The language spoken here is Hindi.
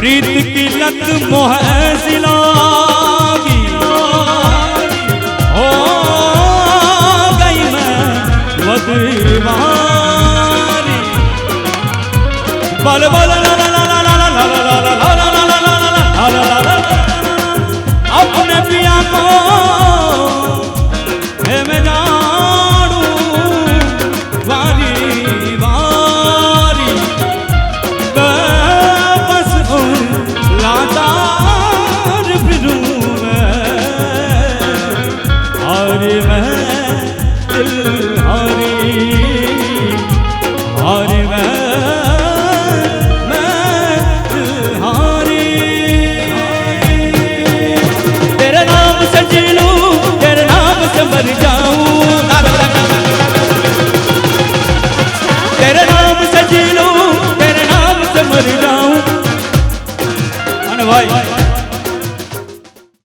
प्रीत की लत मोह ऐसी लागी हो गई मैं वदीवारी। बल बल ला ला ला ला ला ला ला ला ला ला ला अपने पिया को मैं जानू वारी वारी बस लाचार फिरूं मैं और मैं दिल